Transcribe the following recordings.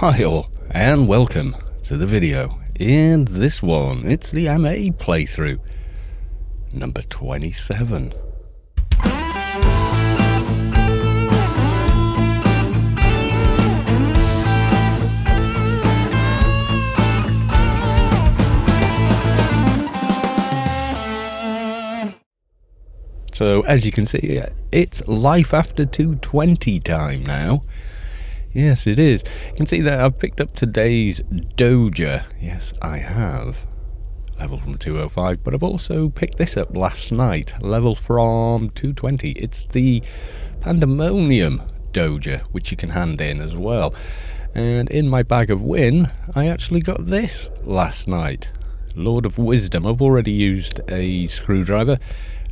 Hi all, and welcome to the video. In this one, it's the MA playthrough, number 27. So, as you can see, it's life after 220 time now. Yes, it is. You can see that I've picked up today's Doja. Yes, I have. Level from 205, but I've also picked this up last night. Level from 220. It's the Pandemonium Doja, which you can hand in as well. And in my bag of win, I actually got this last night. Lord of Wisdom. I've already used a screwdriver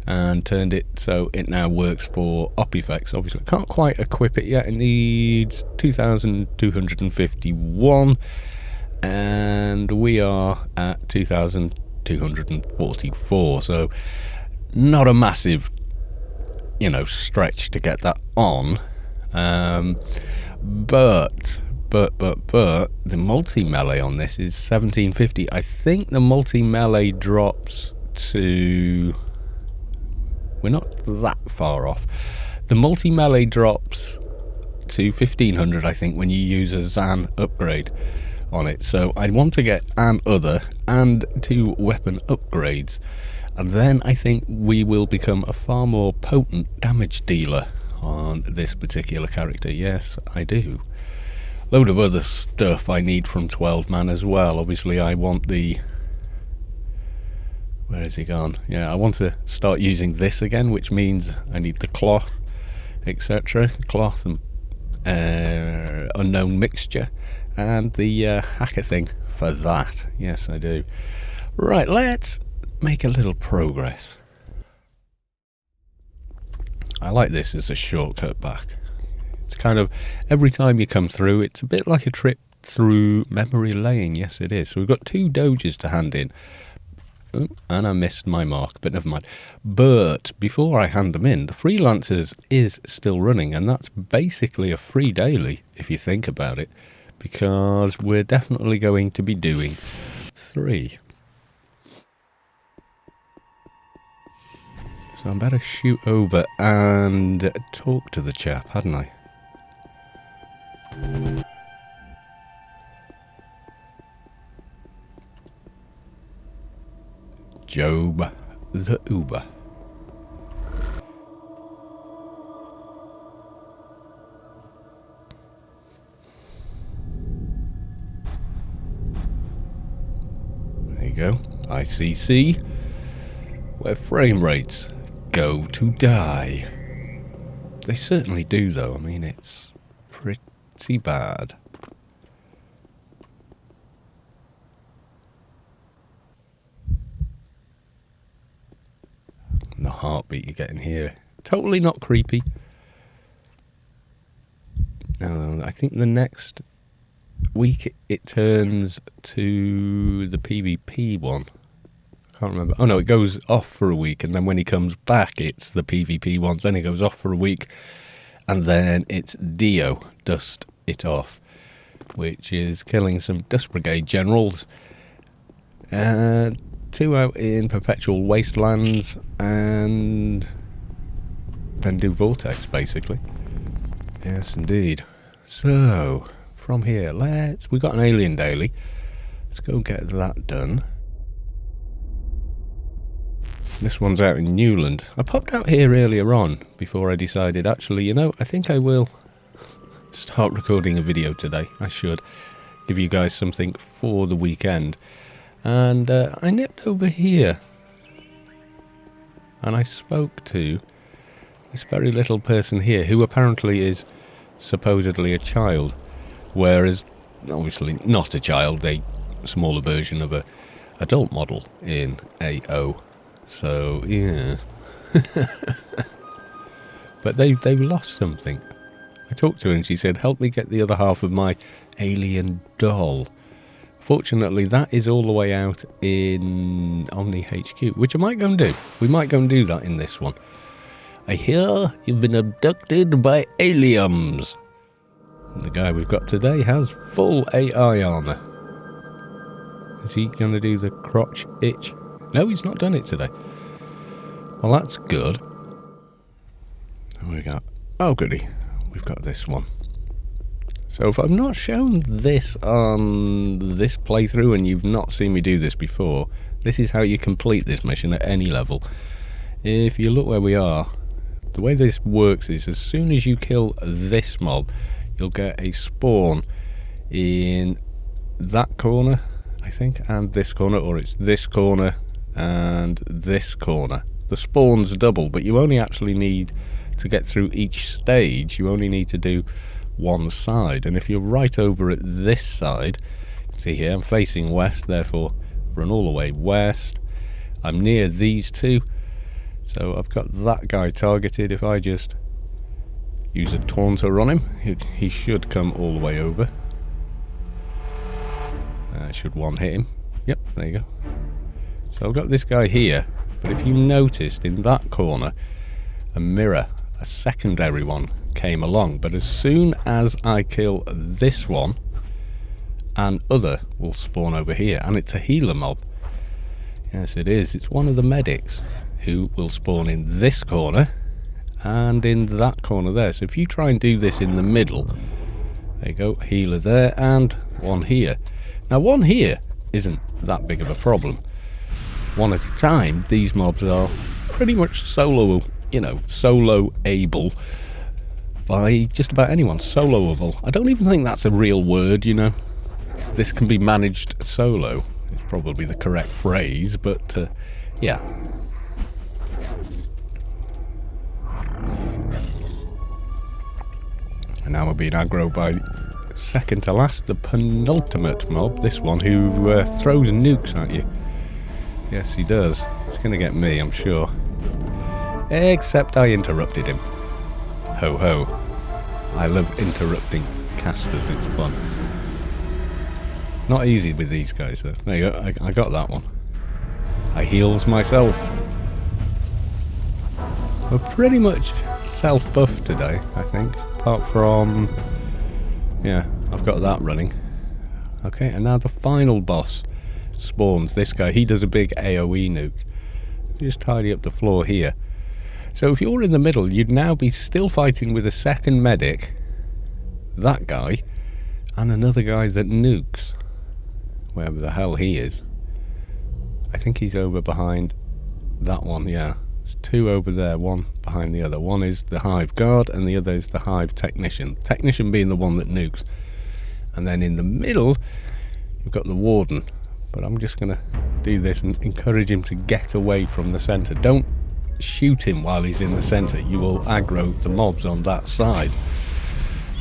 and turned it so it now works for op effects. Obviously I can't quite equip it yet. It needs 2251 and we are at 2244, so not a massive stretch to get that on, but the multi-melee on this is 1750. I think the multi-melee drops to... we're not that far off. The multi-melee drops to 1500, I think, when you use a Zan upgrade on it. So I want to get an other and 2 weapon upgrades. And then I think we will become a far more potent damage dealer on this particular character. Yes, I do. Load of other stuff I need from 12 man as well. Obviously I want the... where has he gone? Yeah, I want to start using this again, which means I need the cloth, etc. Cloth and unknown mixture, and the hacker thing for that. Yes, I do. Right, let's make a little progress. I like this as a shortcut back. It's kind of, every time you come through, it's a bit like a trip through memory lane. Yes, it is. So we've got 2 doges to hand in. Oh, and I missed my mark, but never mind. But before I hand them in, the Freelancers is still running, and that's basically a free daily, if you think about it, because we're definitely going to be doing 3. So I better shoot over and talk to the chap, hadn't I? Job the Uber. There you go. ICC, where frame rates go to die. They certainly do, though. I mean, it's pretty bad. The heartbeat you get in here, totally not creepy. I think the next week it turns to the PvP one. I can't remember. Oh no, it goes off for a week, and then when he comes back it's the PvP one. Then it goes off for a week, and then it's Dio, Dust It Off, which is killing some Dust Brigade generals. 2 out in Perpetual Wastelands, and then do Vortex, basically. Yes, indeed. So, from here, we got an Alien Daily. Let's go get that done. This one's out in Newland. I popped out here earlier on, before I decided, actually, I think I will start recording a video today. I should give you guys something for the weekend. And I nipped over here and I spoke to this very little person here, who apparently is supposedly a child, whereas obviously not a child, a smaller version of a adult model in AO. So yeah. But they've lost something. I talked to her and she said, help me get the other half of my alien doll. Fortunately, that is all the way out in Omni HQ, which I might go and do. We might go and do that in this one. I hear you've been abducted by aliens. The guy we've got today has full AI armour. Is he going to do the crotch itch? No, he's not done it today. Well, that's good. What have we got? Oh, goody. We've got this one. So if I've not shown this on this playthrough and you've not seen me do this before, this is how you complete this mission at any level. If you look where we are, the way this works is as soon as you kill this mob, you'll get a spawn in that corner, I think, and this corner, or it's this corner and this corner. The spawn's double, but you only actually need to get through each stage, you only need to do one side. And if you're right over at this side, see here, I'm facing west, therefore run all the way west. I'm near these two, so I've got that guy targeted. If I just use a taunter on him, he should come all the way over. Should one hit him? Yep, there you go. So I've got this guy here, but if you noticed in that corner, a mirror, a secondary one, came along. But as soon as I kill this one, an other will spawn over here, and it's a healer mob. Yes, it is. It's one of the medics who will spawn in this corner and in that corner there. So if you try and do this in the middle, there you go, healer there and one here. Now one here isn't that big of a problem. One at a time, these mobs are pretty much solo, solo able by just about anyone. Soloable. I don't even think that's a real word, This can be managed solo. It's probably the correct phrase, but yeah. And now we're being aggroed by second to last, the penultimate mob, this one, who throws nukes at you. Yes, he does. It's going to get me, I'm sure. Except I interrupted him. Ho ho. I love interrupting casters, it's fun. Not easy with these guys though. There you go, I got that one. I heals myself. We're pretty much self-buffed today, I think. Apart from... yeah, I've got that running. Okay, and now the final boss spawns. This guy, he does a big AoE nuke. Just tidy up the floor here. So if you're in the middle, you'd now be still fighting with a second medic, that guy, and another guy that nukes. Wherever the hell he is. I think he's over behind that one, yeah. There's two over there, one behind the other. One is the Hive Guard and the other is the Hive Technician. Technician being the one that nukes. And then in the middle, you've got the Warden. But I'm just going to do this and encourage him to get away from the centre. Don't shoot him while he's in the centre. You will aggro the mobs on that side.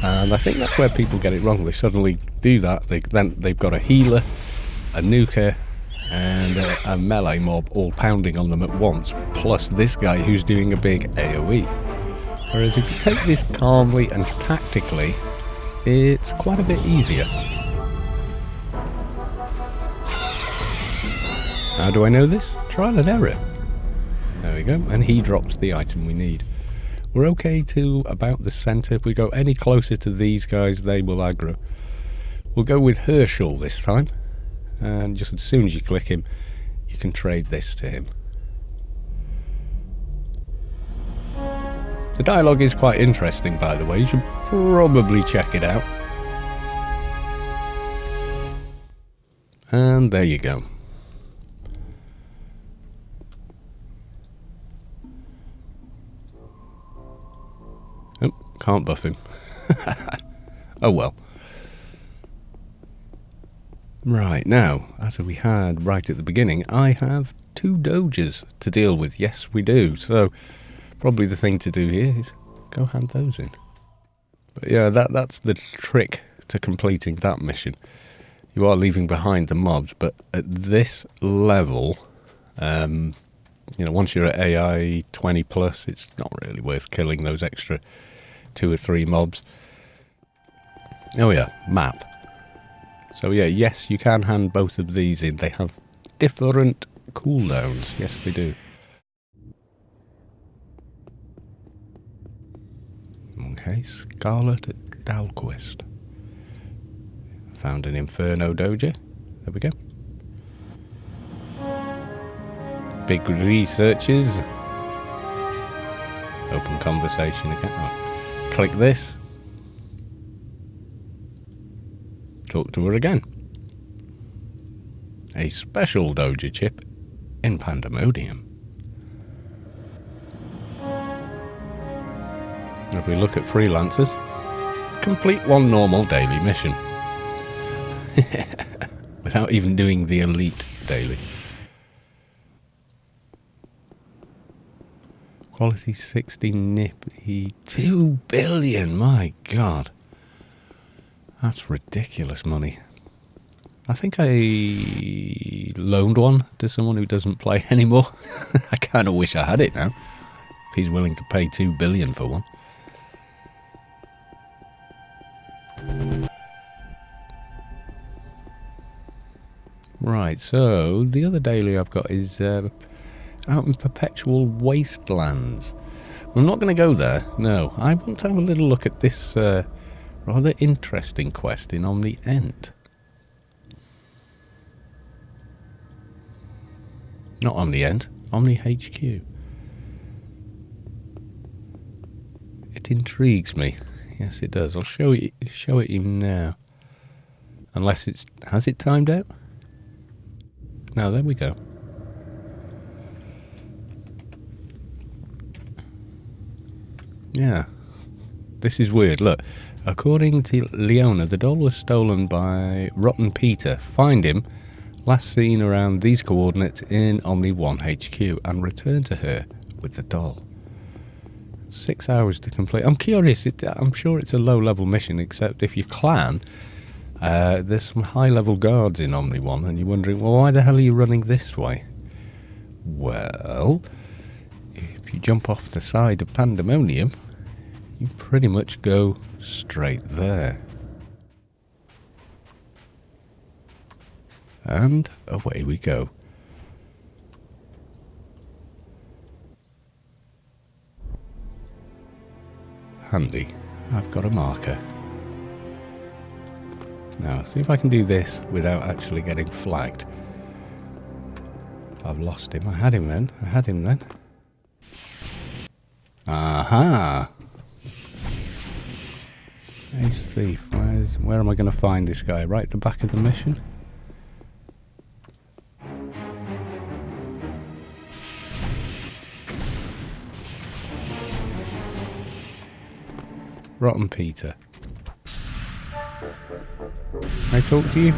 And I think that's where people get it wrong. They suddenly do that. Then they've got a healer, a nuker, and a melee mob all pounding on them at once, plus this guy who's doing a big AoE. Whereas if you take this calmly and tactically, it's quite a bit easier. How do I know this? Trial and error. There we go, and he drops the item we need. We're okay to about the centre. If we go any closer to these guys, they will aggro. We'll go with Herschel this time. And just as soon as you click him, you can trade this to him. The dialogue is quite interesting, by the way. You should probably check it out. And there you go. Oh, can't buff him. Oh well. Right, now, as we had right at the beginning, I have 2 doges to deal with. Yes, we do. So, probably the thing to do here is go hand those in. But yeah, that's the trick to completing that mission. You are leaving behind the mobs, but at this level, once you're at AI 20 plus, it's not really worth killing those extra 2 or 3 mobs. Oh yeah, map. So yeah, yes, you can hand both of these in. They have different cooldowns. Yes, they do. Okay, Scarlet at Dalquist. Found an Inferno Doja. There we go. Big researches. Open conversation again. Oh. Click this. Talk to her again. A special Doja chip in Pandemonium. If we look at freelancers, complete one normal daily mission. Without even doing the elite daily. Quality 60 nippy. 2 billion, my god. That's ridiculous money. I think I loaned one to someone who doesn't play anymore. I kind of wish I had it now. If he's willing to pay 2 billion for one. Right, so the other daily I've got is out in Perpetual Wastelands. I'm not going to go there, no. I want to have a little look at this rather interesting quest in Omni Ent. Not Omni Ent, Omni HQ. It intrigues me. Yes, it does. I'll show it you now. Unless has it timed out? No, there we go. Yeah. This is weird. Look. According to Leona, the doll was stolen by Rotten Peter. Find him. Last seen around these coordinates in Omni 1 HQ and return to her with the doll. 6 hours to complete. I'm curious. I'm sure it's a low-level mission, except if you clan, there's some high-level guards in Omni 1, and you're wondering, well, why the hell are you running this way? Well, if you jump off the side of Pandemonium, you pretty much go straight there. And away we go. Handy. I've got a marker. Now, see if I can do this without actually getting flagged. I've lost him. I had him then. Aha! Ace Thief. Where am I going to find this guy? Right at the back of the mission? Rotten Peter. Can I talk to you?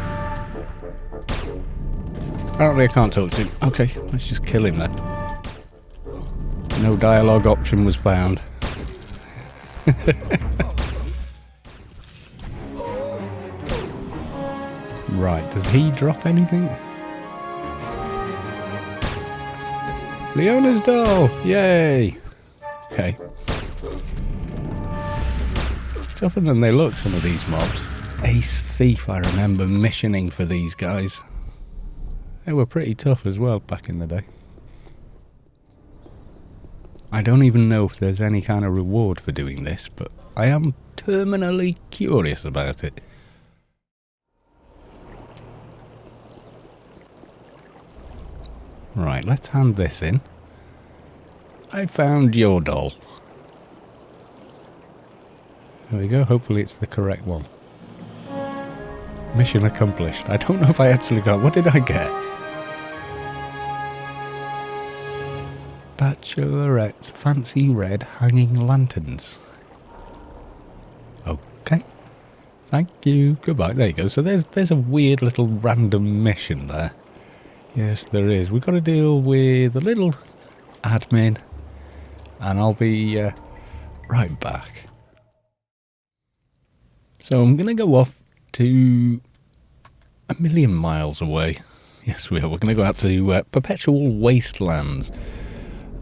Apparently I can't talk to him. Okay, let's just kill him then. No dialogue option was found. Right, does he drop anything? Leona's doll! Yay! Okay. Tougher than they look, some of these mobs. Ace Thief, I remember missioning for these guys. They were pretty tough as well back in the day. I don't even know if there's any kind of reward for doing this, but I am terminally curious about it. Right, let's hand this in. I found your doll. There we go, hopefully it's the correct one. Mission accomplished. I don't know if I actually got... What did I get? Bachelorette's fancy red hanging lanterns. Okay. Thank you. Goodbye. There you go. So there's a weird little random mission there. Yes, there is. We've got to deal with a little admin. And I'll be right back. So I'm going to go off to a million miles away. Yes, we are. We're going to go out to Perpetual Wastelands.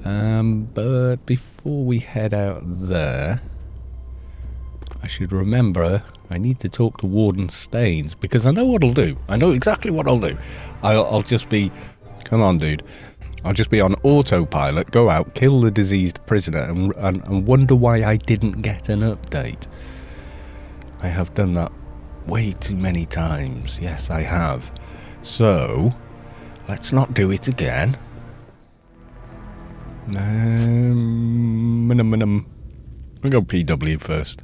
But before we head out there, I should remember I need to talk to Warden Staines, because I know what I'll do. I know exactly what I'll do. I'll just be... Come on, dude. I'll just be on autopilot, go out, kill the diseased prisoner, and wonder why I didn't get an update. I have done that way too many times. Yes, I have. So, let's not do it again. We'll go PW first.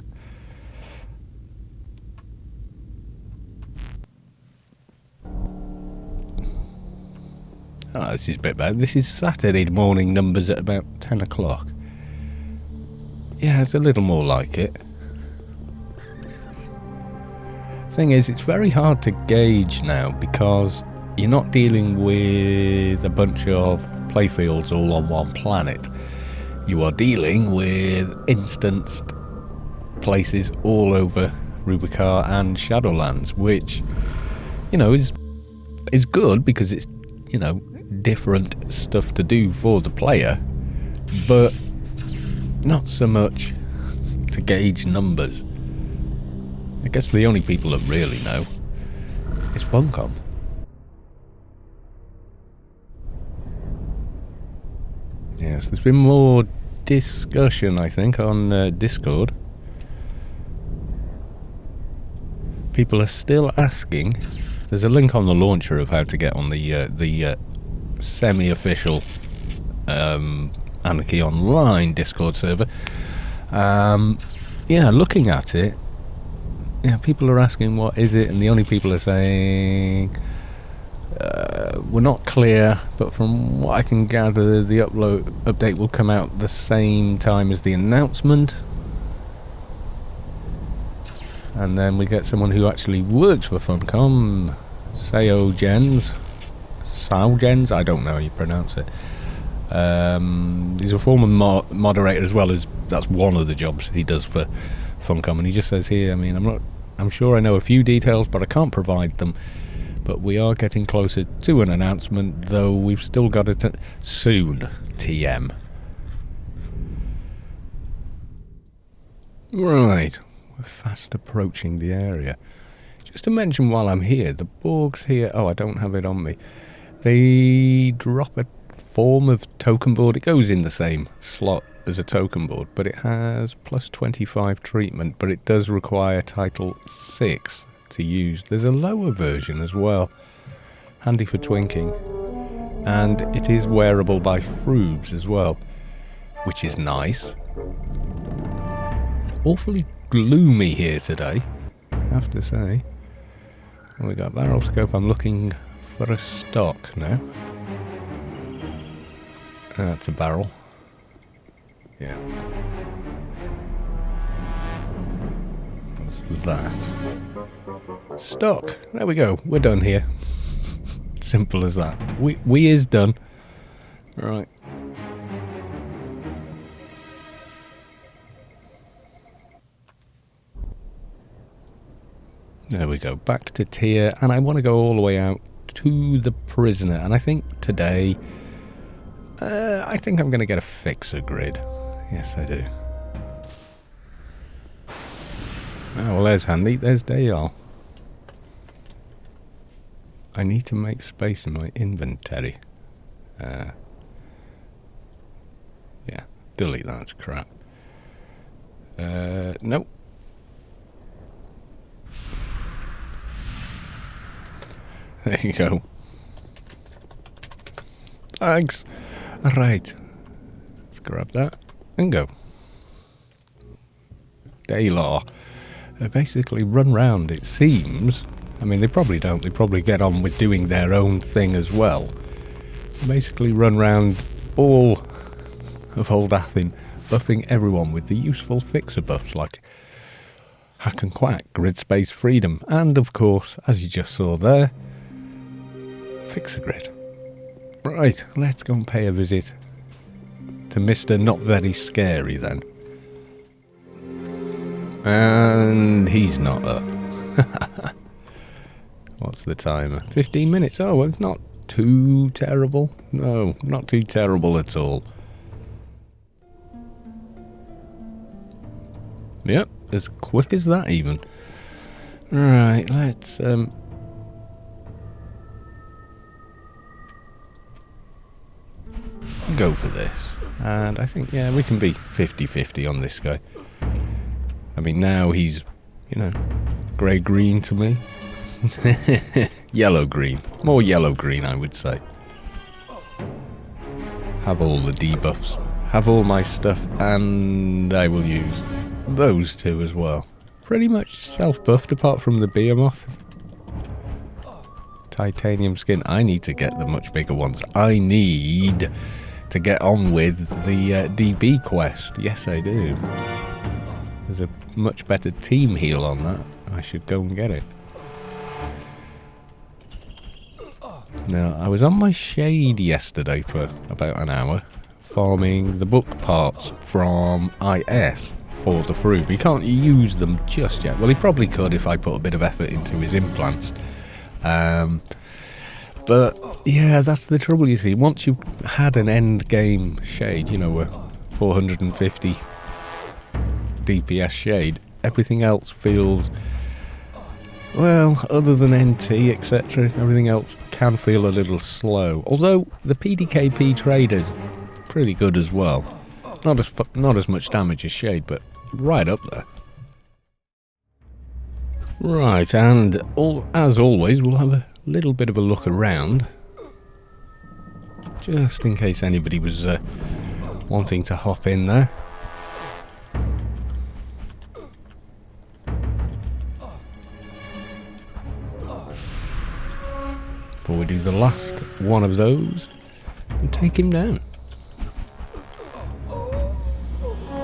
Oh, this is a bit bad. This is Saturday morning numbers at about 10 o'clock. Yeah, it's a little more like it. Thing is, it's very hard to gauge now because you're not dealing with a bunch of playfields all on one planet. You are dealing with instanced places all over Rubicar and Shadowlands, which, you know, is good because it's, you know, different stuff to do for the player, but not so much to gauge numbers. I guess the only people that really know is Funcom. Yes, there's been more discussion, I think, on Discord. People are still asking. There's a link on the launcher of how to get on the semi-official Anarchy Online Discord server. Yeah, looking at it, yeah, people are asking what is it, and the only people are saying we're not clear, but from what I can gather, the update will come out the same time as the announcement. And then we get someone who actually works for Funcom, Saogens, I don't know how you pronounce it. He's a former moderator as well, as that's one of the jobs he does for Funcom, and he just says here, I mean, I'm sure I know a few details, but I can't provide them. But we are getting closer to an announcement, though we've still got it soon, TM. Right, we're fast approaching the area. Just to mention while I'm here, the Borgs here, oh, I don't have it on me. They drop a form of token board. It goes in the same slot as a token board, but it has plus 25 treatment, but it does require title 6 to use. There's a lower version as well, handy for twinking, and it is wearable by fr00b as well, which is nice. It's awfully gloomy here today, I have to say. And we got barrel scope. I'm looking for a stock now. That's a barrel. Yeah. What's that? Stock. There we go. We're done here. Simple as that. We is done. Right. There we go. Back to tier, and I want to go all the way out to the prisoner. And I think today, I think I'm going to get a fixer grid. Yes, I do. Oh, well, there's handy. There's Dale. I need to make space in my inventory. Yeah, delete that. It's crap. Nope. There you go. Thanks. Right. Let's grab that and go. Daylor. They basically run round, it seems. I mean, they probably don't. They probably get on with doing their own thing as well. They basically run round all of Old Athen, buffing everyone with the useful fixer buffs like Hack and Quack, Grid Space Freedom, and of course, as you just saw there, Fixer Grid. Right, let's go and pay a visit to Mr. Not Very Scary then. And he's not up. What's the timer? 15 minutes. Oh, well, it's not too terrible. No, not too terrible at all. Yep, as quick as that even. Right, let's go for this. And I think, yeah, we can be 50-50 on this guy. I mean, now he's You know, grey-green to me. Yellow-green. More yellow-green, I would say. Have all the debuffs. Have all my stuff, and I will use those two as well. Pretty much self-buffed apart from the behemoth. Titanium skin. I need to get the much bigger ones. I need to get on with the DB quest. Yes, I do. There's a much better team heal on that. I should go and get it. Now, I was on my shade yesterday for about an hour, farming the book parts from IS for the fr00b. He can't use them just yet. Well, he probably could if I put a bit of effort into his implants. But, yeah, that's the trouble, you see. Once you've had an end game shade, you know, a 450 DPS shade, everything else feels... well, other than NT, etc., everything else can feel a little slow. Although the PDKP trade is pretty good as well. Not as much damage as Shade, but right up there. Right, and as always, we'll have a little bit of a look around. Just in case anybody was wanting to hop in there. Before we do the last one of those and take him down.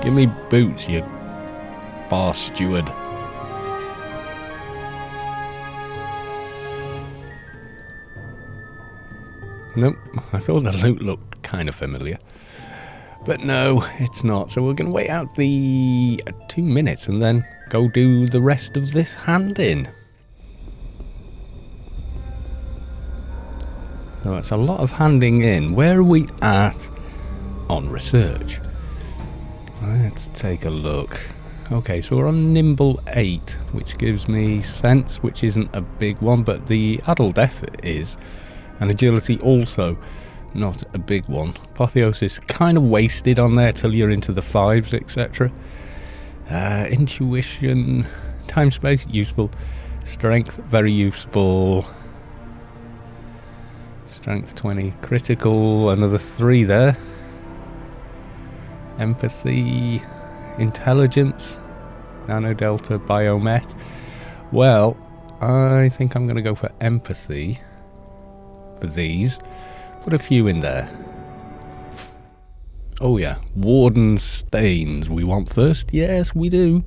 Give me boots, you bar steward. Nope, I thought the loot looked kind of familiar. But no, it's not. So we're going to wait out the 2 minutes and then go do the rest of this hand-in. So that's a lot of handing in. Where are we at on research? Let's take a look. Okay, so we're on Nimble 8, which gives me Sense, which isn't a big one, but the Adult Def is. And Agility also not a big one. Apotheosis kind of wasted on there till you're into the 5s, etc. Intuition, Time Space, useful. Strength, very useful. Strength 20, critical, another 3 there. Empathy, intelligence, nano delta, biomet. Well, I think I'm going to go for empathy for these. Put a few in there. Oh yeah, Warden Stains we want first. Yes, we do.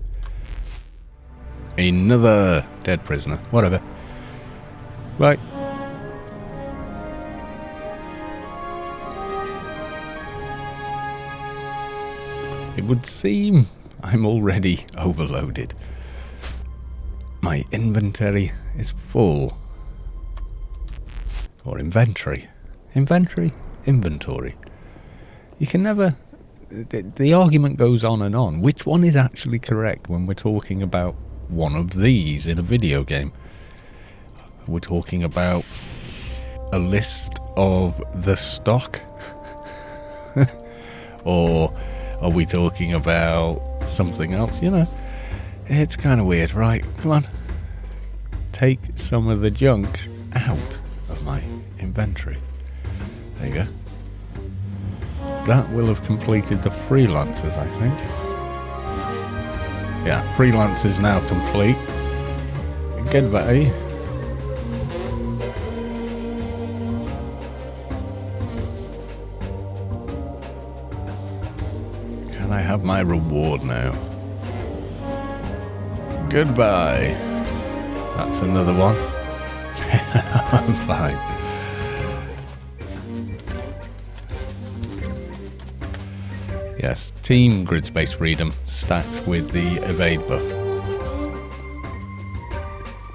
Another dead prisoner, whatever. Right. It would seem I'm already overloaded. My inventory is full. Or inventory. Inventory? Inventory. You can never... The argument goes on and on. Which one is actually correct when we're talking about one of these in a video game? We're talking about a list of the stock? Or... are we talking about something else? You know, it's kind of weird. Right, come on. Take some of the junk out of my inventory. There you go. That will have completed the freelancers, I think. Yeah, freelancers now complete. Goodbye. I have my reward now. Goodbye. That's another one. I'm fine. Yes, Team Grid Space Freedom stacked with the evade buff.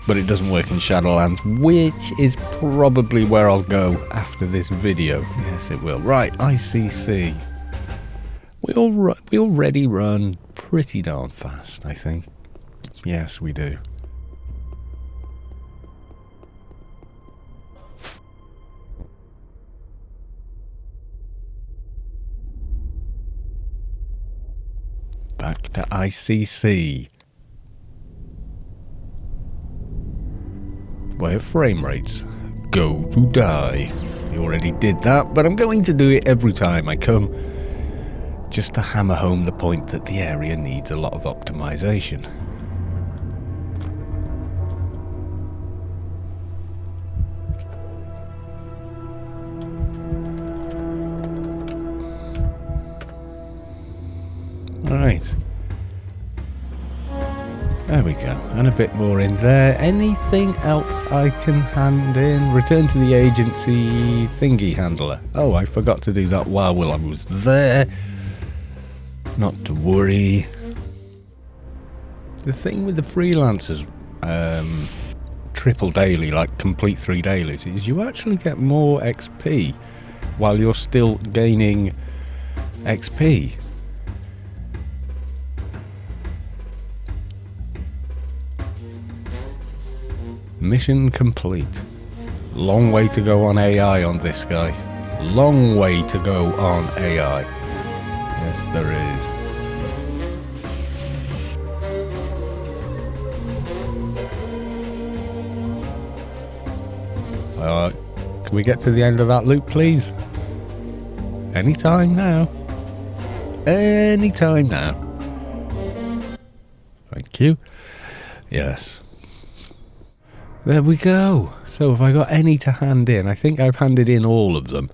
But it doesn't work in Shadowlands, which is probably where I'll go after this video. Yes, it will. Right, ICC. We already run pretty darn fast, I think. Yes, we do. Back to ICC. where frame rates go to die. I already did that, but I'm going to do it every time I come, just to hammer home the point that the area needs a lot of optimization. Right. There we go. And a bit more in there. Anything else I can hand in? Return to the agency thingy handler. Oh, I forgot to do that while I was there. Not to worry. The thing with the freelancers, triple daily, like complete 3 dailies, is you actually get more XP while you're still gaining XP. Mission complete. Long way to go on AI on this guy. Long way to go on AI. Yes, there is. Can we get to the end of that loop, please? Anytime now. Anytime now. Thank you. Yes. There we go. So have I got any to hand in? I think I've handed in all of them.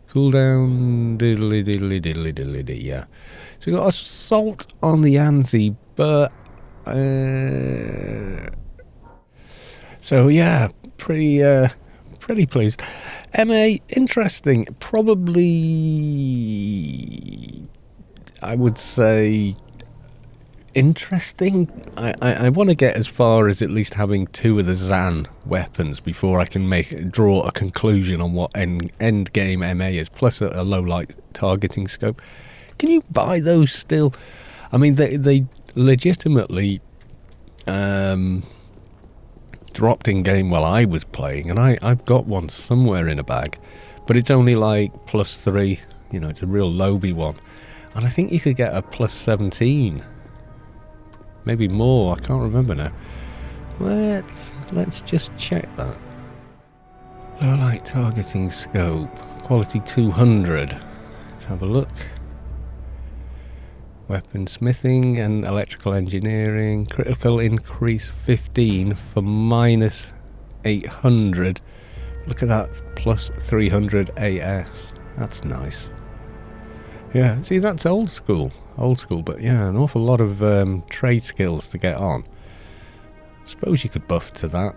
Cooldown, diddly diddly diddly diddly diddly, yeah. So we've got assault on the ANSI, but so yeah, pretty pleased. MA, interesting. Probably, I would say, interesting. I want to get as far as at least having 2 of the Zan weapons before I can draw a conclusion on what end game MA is, plus a low light targeting scope. Can you buy those still? I mean, they legitimately dropped in game while I was playing, and I've got one somewhere in a bag, but it's only like +3. You know, it's a real lowbie one, and I think you could get a +17. Maybe more, I can't remember now. Let's just check that. Low light targeting scope, quality 200. Let's have a look. Weapon smithing and electrical engineering, critical increase 15 for -800. Look at that, +300 AS. That's nice. Yeah, see, that's old school, but yeah, an awful lot of trade skills to get on. I suppose you could buff to that,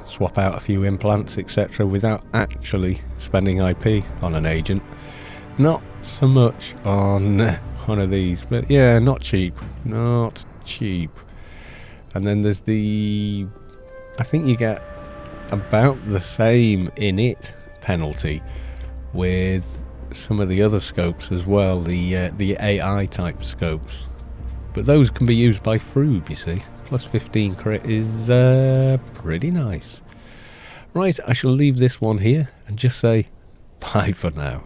swap out a few implants, etc., without actually spending IP on an agent. Not so much on one of these, but yeah, not cheap. And then there's the, I think you get about the same in it penalty with some of the other scopes as well, the AI type scopes, but those can be used by fr00b, you see. +15 crit is pretty nice. Right, I shall leave this one here and just say bye for now.